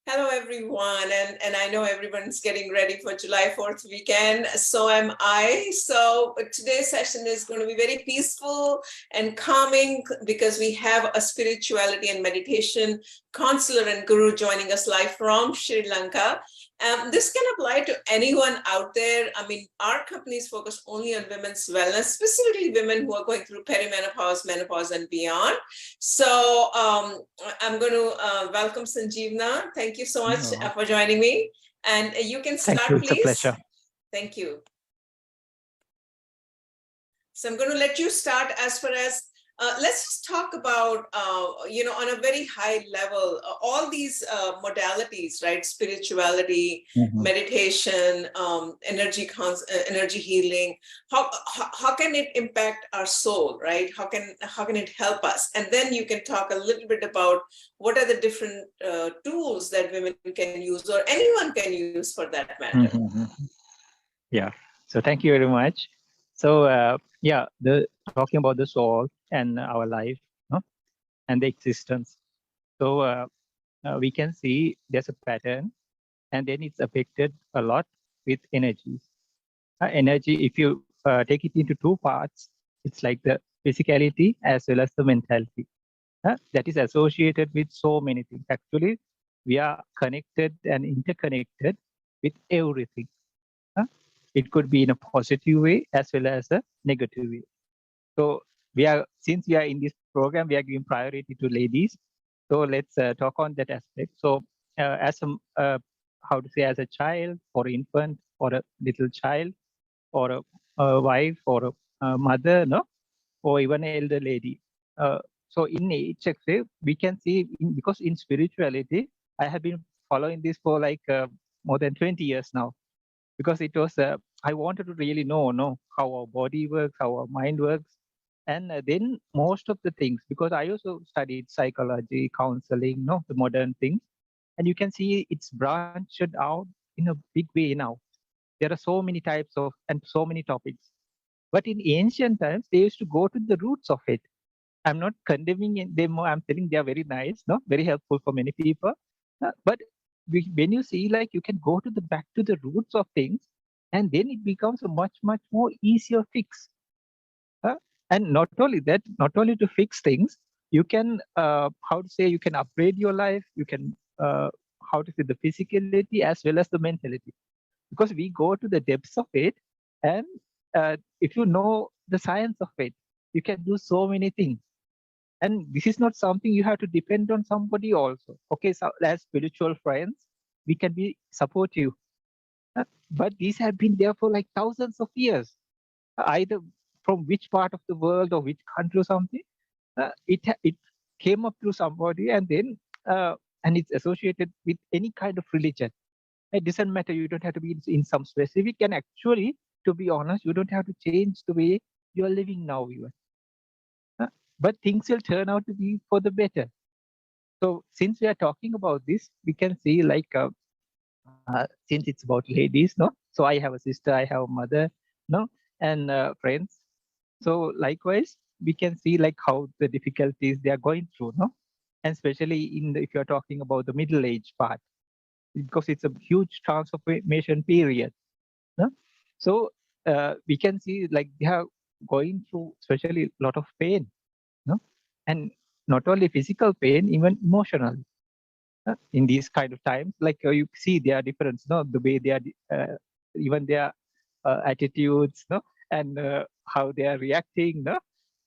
Hello, everyone. And I know everyone's getting ready for July 4th weekend. So am I. So today's session is going to be very peaceful and calming because we have a spirituality and meditation counselor and guru joining us live from Sri Lanka. This can apply to anyone out there. I mean, our companies focus only on women's wellness, specifically women who are going through perimenopause, menopause, and beyond. So I'm going to welcome Sanjeevna. Thank you so much No. for joining me. And you can start, Thank you. It's please. a pleasure. Thank you. So I'm going to let you start as far as, let's just talk about, on a very high level, all these modalities, right? Spirituality, meditation, energy healing. How can it impact our soul, right? How can it help us? And then you can talk a little bit about what are the different tools that women can use or anyone can use for that matter. Yeah. So thank you very much. So talking about the soul and our life, no? And the existence. So we can see there's a pattern, and then it's affected a lot with energies. Energy, if you take it into two parts, it's like the physicality as well as the mentality. That is associated with so many things. Actually, we are connected and interconnected with everything. It could be in a positive way as well as a negative way. So since we are in this program, we are giving priority to ladies. So let's talk on that aspect. So as a child or infant or a little child or a wife or a mother, no, or even an elder lady. So in each way, we can see because in spirituality, I have been following this for like more than 20 years now, because it was I wanted to really know how our body works, how our mind works, and then most of the things, because I also studied psychology, counseling, no, the modern things, and you can see it's branched out in a big way now. There are so many types of and so many topics, but in ancient times they used to go to the roots of it. I'm not condemning them. I'm telling they are very nice, no, very helpful for many people. But when you see, like, you can go to the back to the roots of things, and then it becomes a much more easier fix. Uh, and not only that, not only to fix things, you can you can upgrade your life. You can the physicality as well as the mentality, because we go to the depths of it, and if you know the science of it, you can do so many things. And this is not something you have to depend on somebody also. Okay, so as spiritual friends, we can be supportive. But these have been there for like thousands of years, either from which part of the world or which country or something. It came up through somebody, and then and it's associated with any kind of religion. It doesn't matter. You don't have to be in some specific. And actually, to be honest, you don't have to change the way you are living now, even. But things will turn out to be for the better. So since we are talking about this, we can see, like, since it's about ladies, no. So I have a sister, I have a mother, no, and friends. So likewise, we can see like how the difficulties they are going through, no, and especially if you are talking about the middle age part, because it's a huge transformation period, no? So we can see like they are going through especially a lot of pain, no, and not only physical pain, even emotional. In these kind of times, like you see their difference, no, the way they are, even their attitudes, no, and how they are reacting, no,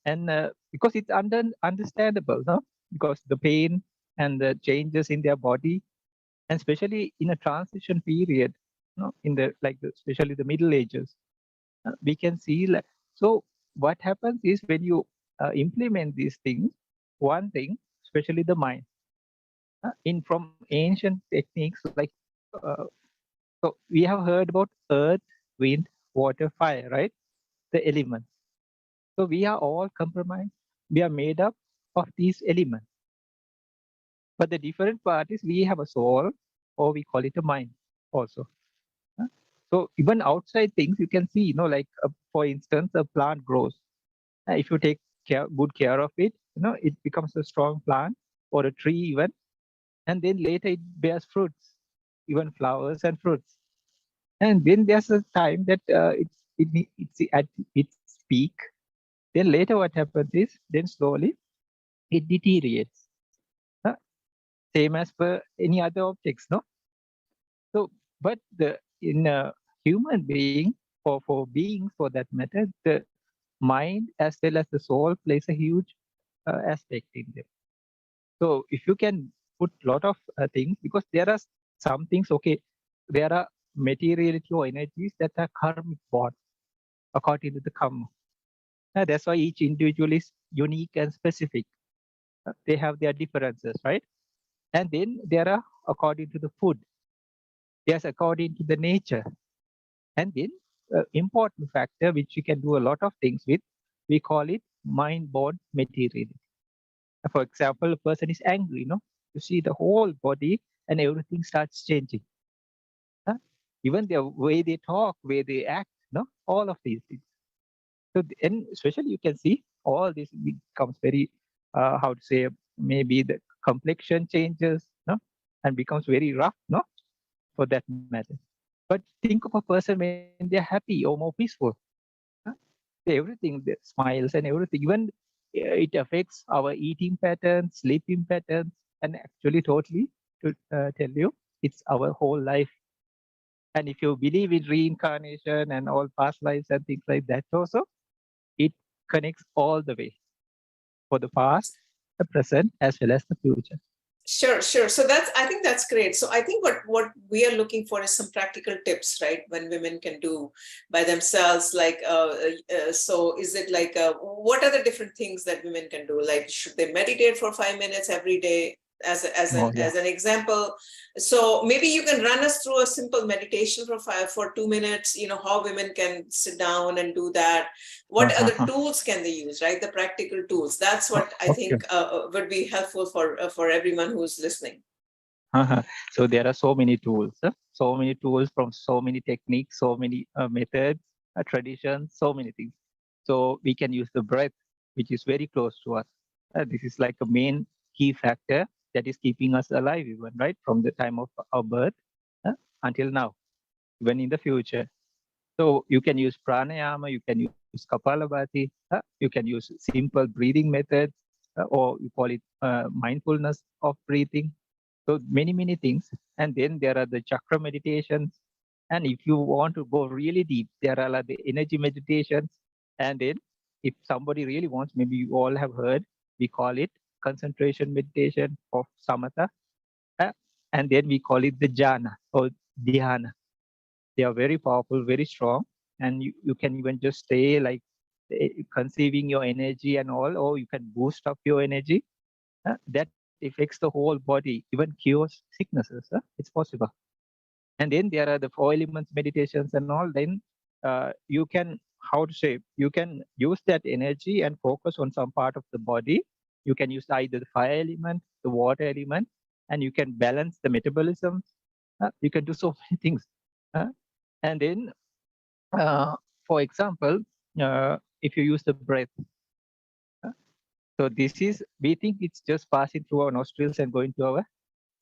and because it's understandable, no, because the pain and the changes in their body, and especially in a transition period, no, in the especially the middle ages, we can see, like, so what happens is when you implement these things, one thing, especially the mind, in from ancient techniques, like uh, so we have heard about earth, wind, water, fire, right? The elements. So we are all compromised. We are made up of these elements. But the different part is we have a soul, or we call it a mind also. Huh? So even outside things, you can see, like for instance, a plant grows. If you take good care of it, it becomes a strong plant, or a tree even. and then later it bears fruits, even flowers and fruits. And then there's a time that it's at its peak. Then later what happens is, then slowly it deteriorates. Huh? Same as per any other objects, no? So, but in a human being, for beings for that matter, the mind as well as the soul plays a huge aspect in them. So if you can put lot of things, because there are some things, okay, there are materiality or energies that are karmic born according to the karma. That's why each individual is unique and specific. They have their differences, right? And then there are according to the food. There's according to the nature. And then important factor which you can do a lot of things with, we call it mind-born materiality. For example, a person is angry, no? You see the whole body and everything starts changing. Huh? Even the way they talk, way they act, no? All of these things. So, and especially you can see all this becomes very, how to say, maybe the complexion changes, no? And becomes very rough, no? For that matter. But think of a person when they're happy or more peaceful. Huh? Everything, the smiles and everything, even it affects our eating patterns, sleeping patterns, and actually totally to tell you, it's our whole life. And if you believe in reincarnation and all past lives and things like that also, it connects all the way for the past, the present, as well as the future. Sure. So I think that's great. So I think what we are looking for is some practical tips, right? When women can do by themselves, like, so is it like, what are the different things that women can do? Like, should they meditate for 5 minutes every day? As an example, so maybe you can run us through a simple meditation for 2 minutes. How women can sit down and do that. What other tools can they use? Right, the practical tools. That's what I think would be helpful for everyone who's listening. So there are so many tools, from so many techniques, so many methods, traditions, so many things. So we can use the breath, which is very close to us. This is like a main key factor that is keeping us alive, even right from the time of our birth until now, even in the future. So you can use pranayama, you can use kapalabhati, you can use simple breathing methods, or you call it mindfulness of breathing. So many things. And then there are the chakra meditations. And if you want to go really deep, there are like the energy meditations. And then if somebody really wants, maybe you all have heard, we call it concentration meditation of samatha. And then we call it the jhana or dhyana. They are very powerful, very strong. And you can even just stay like conceiving your energy and all, or you can boost up your energy. That affects the whole body, even cures sicknesses. It's possible. And then there are the 4 elements meditations and all. Then you can, how to say, you can use that energy and focus on some part of the body. You can use either the fire element, the water element, and you can balance the metabolism. You can do so many things. And then, for example, if you use the breath, so this is, we think it's just passing through our nostrils and going to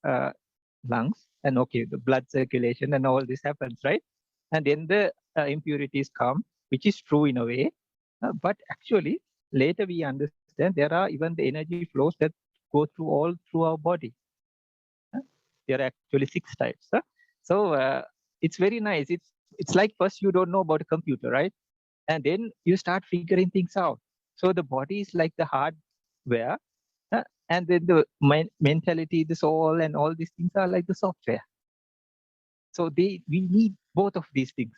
our lungs, and okay, the blood circulation and all this happens, right? And then the impurities come, which is true in a way, but actually later we understand there are even the energy flows that go through our body. There are actually 6 types. So it's very nice. It's like first you don't know about a computer, right? And then you start figuring things out. So the body is like the hardware, and then the mentality, the soul, and all these things are like the software. So we need both of these things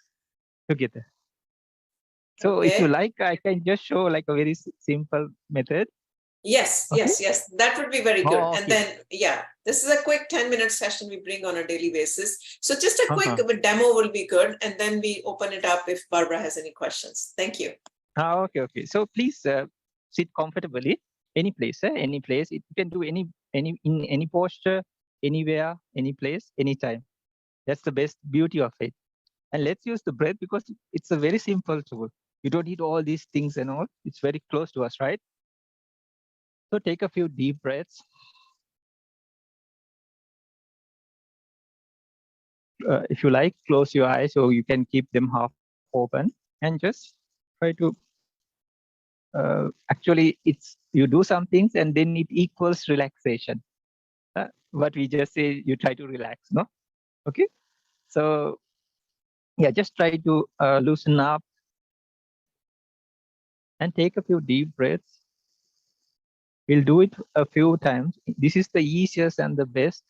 together. So if you like, I can just show like a very simple method. Yes, Okay. yes, that would be very good. Okay. And then, yeah, this is a quick 10-minute session we bring on a daily basis. So just a quick demo will be good. And then we open it up if Barbara has any questions. Thank you. Okay. So please sit comfortably, any place. You can do in any posture, anywhere, any place, anytime. That's the best beauty of it. And let's use the breath because it's a very simple tool. You don't need all these things and all. It's very close to us, right? So take a few deep breaths. if you like, close your eyes, or you can keep them half open and just try to actually it's you do some things and then it equals relaxation. What we just say, you try to relax, no? Okay. So yeah, just try to loosen up and take a few deep breaths. We'll do it a few times. This is the easiest and the best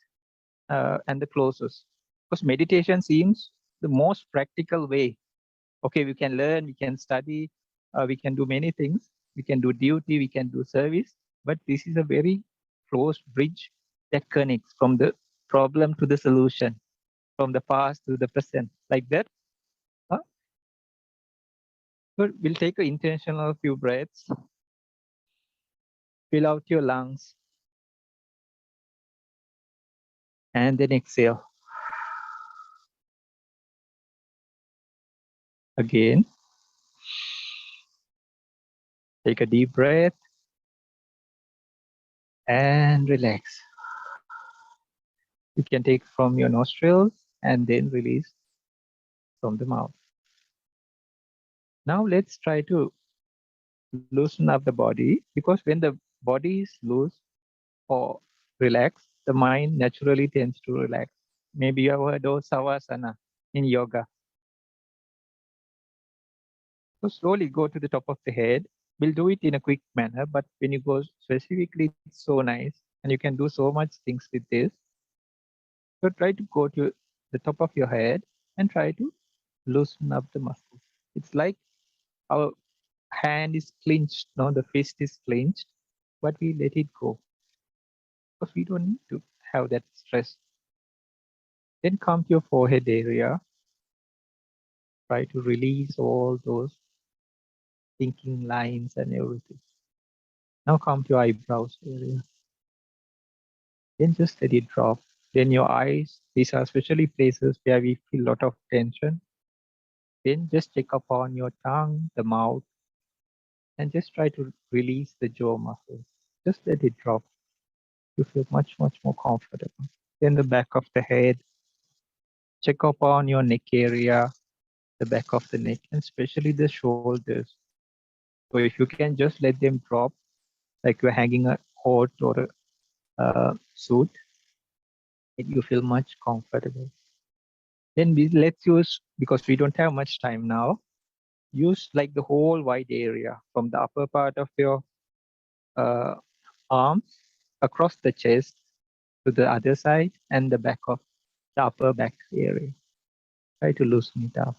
and the closest, because meditation seems the most practical way. Okay, we can learn, we can study, we can do many things. We can do duty, we can do service, but this is a very close bridge that connects from the problem to the solution, from the past to the present, like that. Huh? So we'll take an intentional few breaths, fill out your lungs, and then exhale. Again, take a deep breath and relax. You can take from your nostrils and then release from the mouth. Now let's try to loosen up the body, because when the body is loose or relaxed, the mind naturally tends to relax. Maybe you have heard of Savasana in yoga. So slowly go to the top of the head. We'll do it in a quick manner, but when you go specifically, it's so nice and you can do so much things with this. So try to go to the top of your head and try to loosen up the muscles. It's like our hand is clenched, no, the fist is clenched, but we let it go because we don't need to have that stress. Then come to your forehead area. Try to release all those thinking lines and everything. Now come to your eyebrows area. Then just let it drop. Then your eyes, these are especially places where we feel a lot of tension. Then just check upon your tongue, the mouth, and just try to release the jaw muscles. Just let it drop. You feel much, much more comfortable. Then the back of the head, check upon your neck area, the back of the neck, and especially the shoulders. So if you can just let them drop, like you're hanging a coat or a suit, you feel much comfortable. Then let's use, because we don't have much time now, use like the whole wide area from the upper part of your uh, arms across the chest to the other side and the back of the upper back area. Try to loosen it up.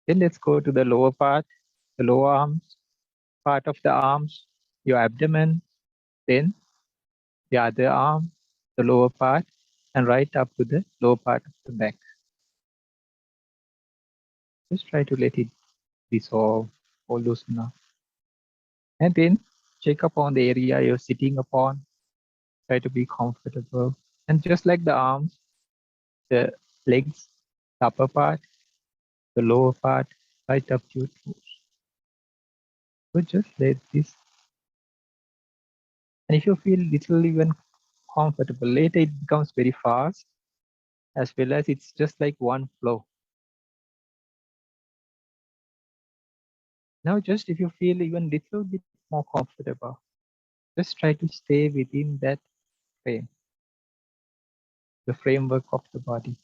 Then let's go to the lower part, the lower arms, part of the arms, your abdomen, then the other arm, the lower part, and right up to the lower part of the back. Just try to let it dissolve or loosen up. And then check upon the area you're sitting upon. Try to be comfortable. And just like the arms, the legs, the upper part, the lower part, right up to your toes. So just let this. And if you feel little even comfortable, later it becomes very fast, as well as it's just like one flow. Now just if you feel even little bit more comfortable, just try to stay within that frame, the framework of the body.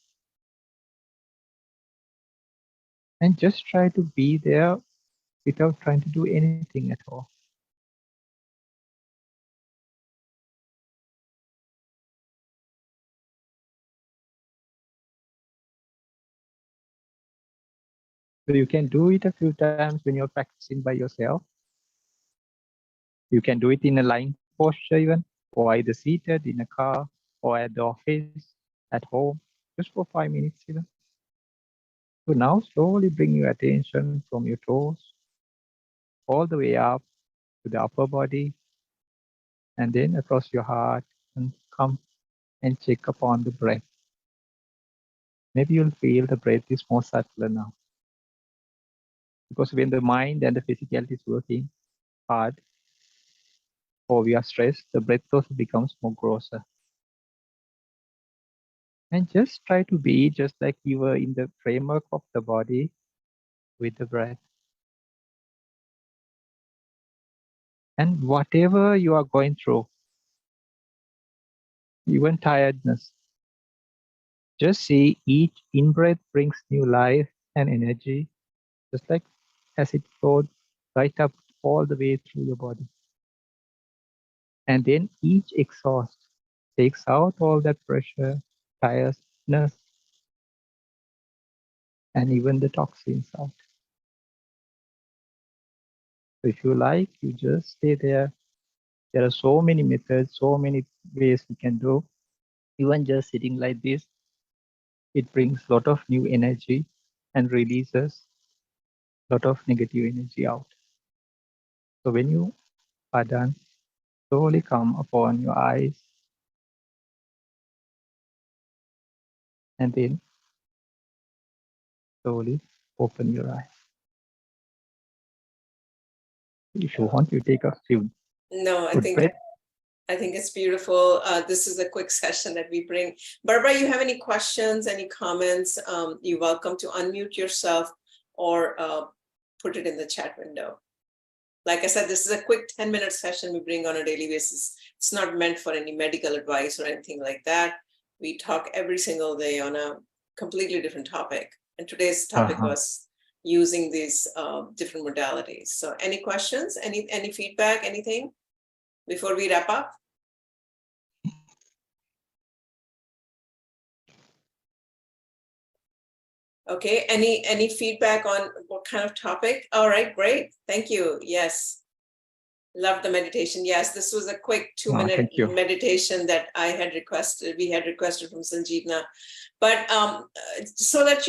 And just try to be there without trying to do anything at all. So you can do it a few times when you're practicing by yourself. You can do it in a lying posture even, or either seated in a car, or at the office, at home, just for 5 minutes even. So now slowly bring your attention from your toes all the way up to the upper body, and then across your heart, and come and check upon the breath. Maybe you'll feel the breath is more subtler now. Because when the mind and the physicality is working hard, or we are stressed, the breath also becomes more grosser. And just try to be just like you were in the framework of the body with the breath. And whatever you are going through, even tiredness, just see each in-breath brings new life and energy, just like as it flowed right up all the way through your body. And then each exhaust takes out all that pressure, tiredness, and even the toxins out. So if you like, you just stay there. There are so many methods, so many ways you can do. Even just sitting like this, it brings a lot of new energy and releases a lot of negative energy out. So when you are done, slowly come upon your eyes and then slowly open your eyes. If you want, you take a few No, I good think breaths. it's beautiful. This is a quick session that we bring. Barbara, you have any questions, any comments? You're welcome to unmute yourself or put it in the chat window. Like I said, this is a quick 10-minute session we bring on a daily basis. It's not meant for any medical advice or anything like that. We talk every single day on a completely different topic. And today's topic was using these different modalities. So any questions, any feedback, anything before we wrap up? Okay, any feedback on what kind of topic? All right, great. Thank you. Yes. Love the meditation. Yes, this was a quick 2-minute meditation that I had requested. We had requested from Sanjeevna. But so that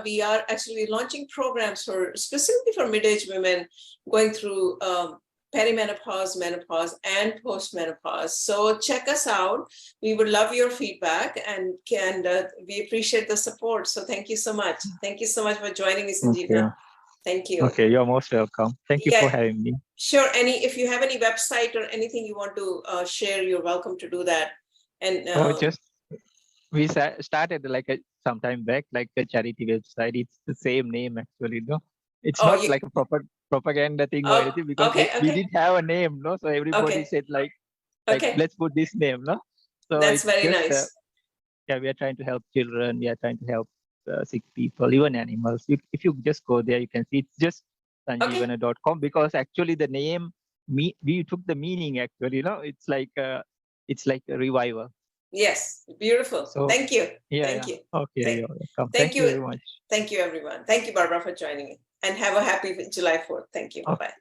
we are actually launching programs for specifically for mid-age women going through perimenopause, menopause, and postmenopause. So check us out. We would love your feedback, and we appreciate the support. So thank you so much. Thank you so much for joining me, Sanjeevna. Thank you. Okay, you're most welcome. Thank you for having me. Sure. If you have any website or anything you want to share, you're welcome to do that. And we started like some time back, like a charity website. It's the same name actually, no? It's not like a proper propaganda thing or anything, because we didn't have a name, no? So everybody said like let's put this name, no? So that's very nice. Yeah, we are trying to help children. We are trying to help sick people, even animals. If you just go there, you can see it's just sanjeevana.com, because actually the name, we took the meaning actually, it's like a revival. Yes, beautiful. So, thank you. Thank you. Okay, you're welcome. Thank you very much. Thank you, everyone. Thank you, Barbara, for joining me. And have a happy July 4th. Thank you. Bye-bye.